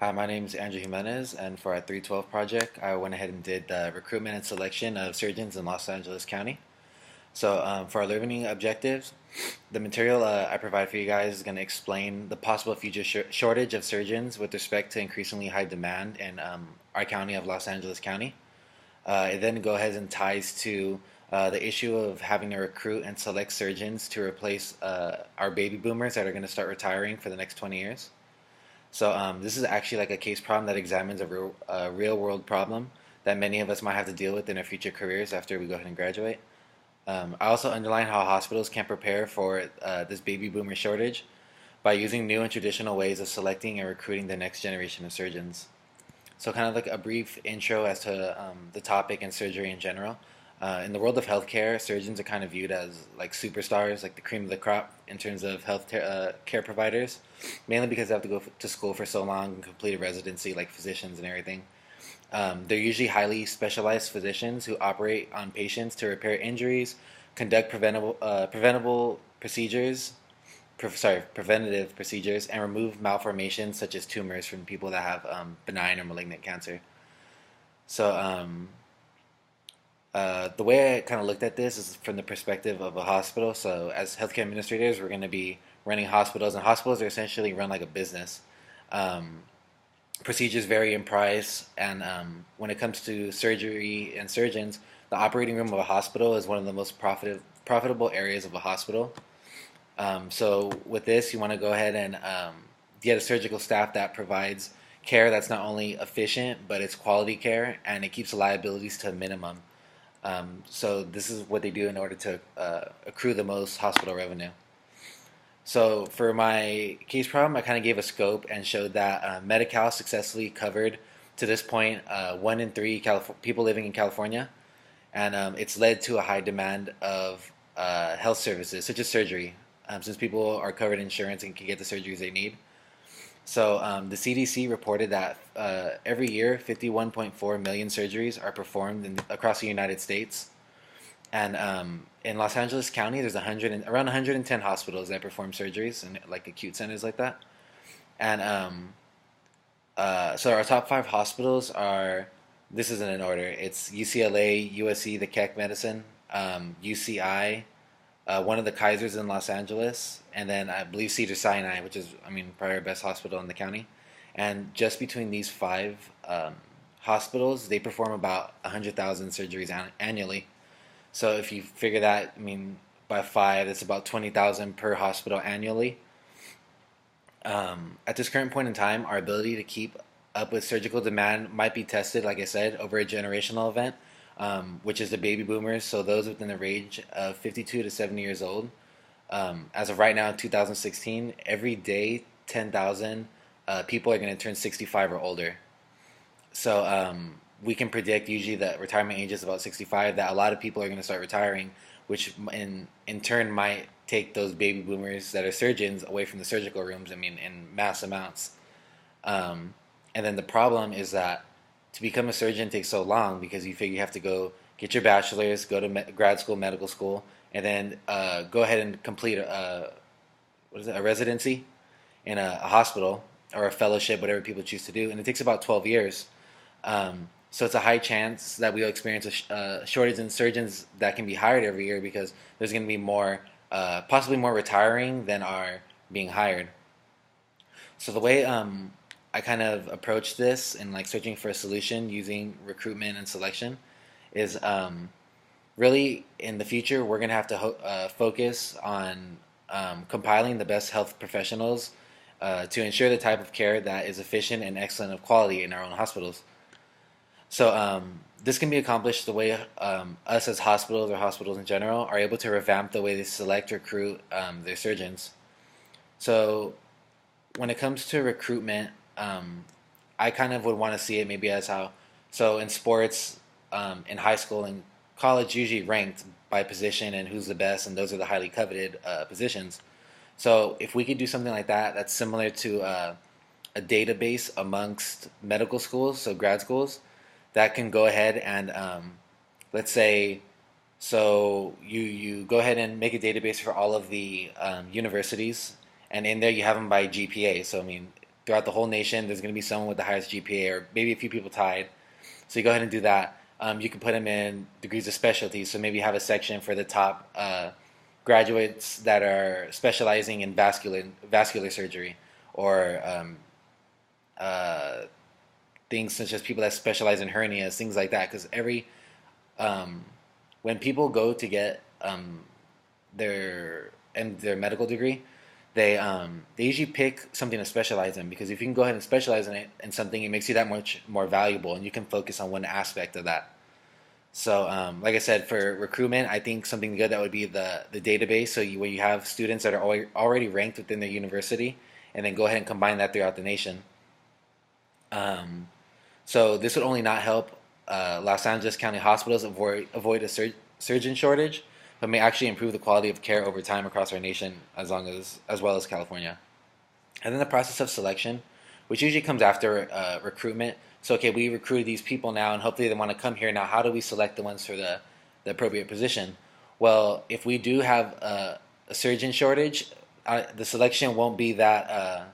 Hi, my name is Andrew Jimenez, and for our 312 project, I went ahead and did the recruitment and selection of surgeons in Los Angeles County. For our learning objectives, the material I provide for you guys is going to explain the possible future shortage of surgeons with respect to increasingly high demand in our county of Los Angeles County. It then go ahead and ties to the issue of having to recruit and select surgeons to replace our baby boomers that are going to start retiring for the next 20 years. This is actually like a case problem that examines a real world problem that many of us might have to deal with in our future careers after we go ahead and graduate. I also underline how hospitals can prepare for this baby boomer shortage by using new and traditional ways of selecting and recruiting the next generation of surgeons. So, kind of like a brief intro as to the topic and surgery in general. In the world of healthcare, surgeons are kind of viewed as like superstars, like the cream of the crop in terms of health care providers, mainly because they have to go to school for so long and complete a residency like physicians and everything. They're usually highly specialized physicians who operate on patients to repair injuries, conduct preventable procedures, preventative procedures, and remove malformations such as tumors from people that have benign or malignant cancer. So, the way I kind of looked at this is from the perspective of a hospital. So, as healthcare administrators, we're going to be running hospitals, and hospitals are essentially run like a business. Um, Procedures vary in price, and when it comes to surgery and surgeons, the operating room of a hospital is one of the most profitable areas of a hospital. So with this, you want to go ahead and get a surgical staff that provides care that's not only efficient, but it's quality care, and it keeps the liabilities to a minimum. So this is what they do in order to accrue the most hospital revenue. So for my case problem, I kind of gave a scope and showed that Medi-Cal successfully covered to this point 1 in 3 people living in California, and it's led to a high demand of health services such as surgery, since people are covered in insurance and can get the surgeries they need. The CDC reported that every year 51.4 million surgeries are performed across the United States, and in Los Angeles County, there's around 110 hospitals that perform surgeries and like acute centers like that. And so our top five hospitals are, this isn't in order. It's UCLA, USC, the Keck Medicine, UCI, one of the Kaisers in Los Angeles, and then I believe Cedar Sinai, which is, I mean, probably our best hospital in the county. And just between these five hospitals, they perform about 100,000 surgeries annually. So if you figure that, I mean, by five, it's about 20,000 per hospital annually. At this current point in time, our ability to keep up with surgical demand might be tested, like I said, over a generational event, which is the baby boomers, so those within the range of 52 to 70 years old. As of right now, 2016, every day, 10,000 people are going to turn 65 or older. We can predict usually that retirement age is about 65, that a lot of people are going to start retiring, which in turn might take those baby boomers that are surgeons away from the surgical rooms, I mean, in mass amounts. And then the problem is that to become a surgeon takes so long because you figure you have to go get your bachelor's, go to grad school, medical school, and then go ahead and complete a residency in a hospital or a fellowship, whatever people choose to do, and it takes about 12 years. So it's a high chance that we'll experience a shortage in surgeons that can be hired every year because there's going to be more, possibly more retiring than are being hired. So the way I kind of approach this and like searching for a solution using recruitment and selection is really in the future we're going to have to focus on compiling the best health professionals to ensure the type of care that is efficient and excellent of quality in our own hospitals. This can be accomplished the way us as hospitals or hospitals in general are able to revamp the way they select, recruit their surgeons. So when it comes to recruitment, I kind of would want to see it maybe as how, so in sports, in high school and college, usually ranked by position and who's the best, and those are the highly coveted positions. So if we could do something like that, that's similar to a database amongst medical schools, so grad schools, that can go ahead and let's say, so you go ahead and make a database for all of the universities, and in there you have them by GPA. So I mean, throughout the whole nation, there's going to be someone with the highest GPA, or maybe a few people tied. So you go ahead and do that. You can put them in degrees of specialty. So maybe you have a section for the top graduates that are specializing in vascular surgery, or uh, things such as people that specialize in hernias, things like that. Because um, when people go to get their medical degree, they usually pick something to specialize in, because if you can go ahead and specialize in something, it makes you that much more valuable, and you can focus on one aspect of that. So, like I said, for recruitment, I think something good that would be the database. So when you have students that are already ranked within their university, and then go ahead and combine that throughout the nation. Um, so this would only not help Los Angeles County hospitals avoid a surgeon shortage, but may actually improve the quality of care over time across our nation, as well as California. And then the process of selection, which usually comes after recruitment. So, okay, we recruited these people now, and hopefully they want to come here. Now, how do we select the ones for the appropriate position? Well, if we do have a surgeon shortage, the selection won't be that.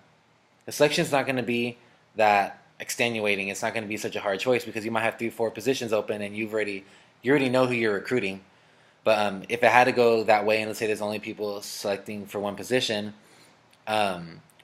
The selection is not going to be that extenuating. It's not going to be such a hard choice, because you might have 3, 4 positions open, and you already know who you're recruiting. But if it had to go that way, and let's say there's only people selecting for one position,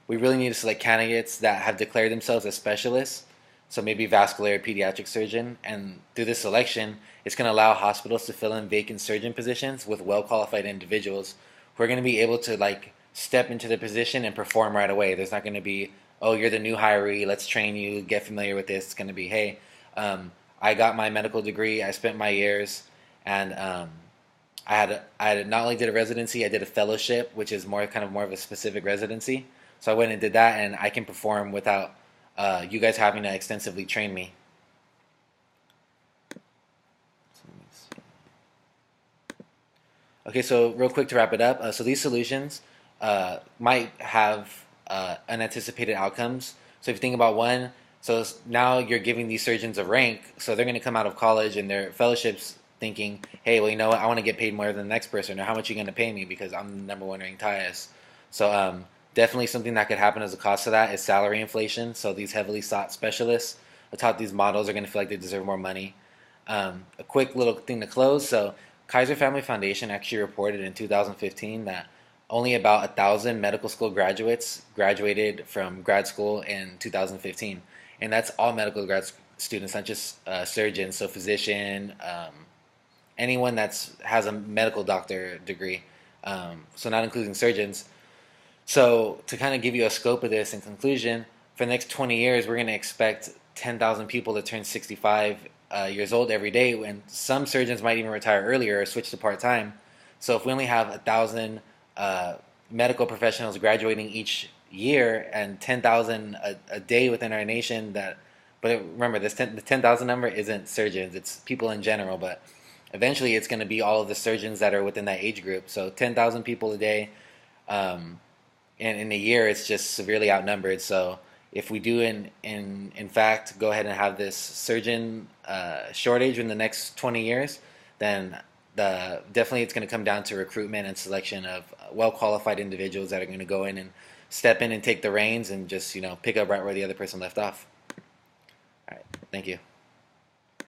we really need to select candidates that have declared themselves as specialists. So maybe vascular pediatric surgeon. And through this selection, it's going to allow hospitals to fill in vacant surgeon positions with well-qualified individuals who are going to be able to step into the position and perform right away. There's not going to be, oh, you're the new hiree, let's train you, get familiar with this. It's going to be, hey, I got my medical degree, I spent my years, and I not only did a residency, I did a fellowship, which is more of a specific residency. So I went and did that, and I can perform without you guys having to extensively train me. Okay, so real quick to wrap it up. So these solutions might have unanticipated outcomes. So if you think about one, so now you're giving these surgeons a rank, so they're going to come out of college and their fellowships thinking, hey, well, you know what, I want to get paid more than the next person, or how much are you going to pay me because I'm the number 1 ranked highest. So definitely something that could happen as a cost of that is salary inflation. So these heavily sought specialists atop these models are going to feel like they deserve more money. A quick little thing to close. So Kaiser Family Foundation actually reported in 2015 that only about 1,000 medical school graduates graduated from grad school in 2015. And that's all medical grad students, not just surgeons, so physician, anyone that has a medical doctor degree, so not including surgeons. So to kind of give you a scope of this in conclusion, for the next 20 years, we're going to expect 10,000 people to turn 65 years old every day, and some surgeons might even retire earlier or switch to part-time. So if we only have 1,000 medical professionals graduating each year and 10,000 a day within our nation, but remember, the 10,000 number isn't surgeons, it's people in general, but eventually it's going to be all of the surgeons that are within that age group. So 10,000 people a day, and in a year it's just severely outnumbered. So if we do in fact go ahead and have this surgeon shortage in the next 20 years, then definitely it's going to come down to recruitment and selection of well-qualified individuals that are going to go in and step in and take the reins and just pick up right where the other person left off. All right, thank you.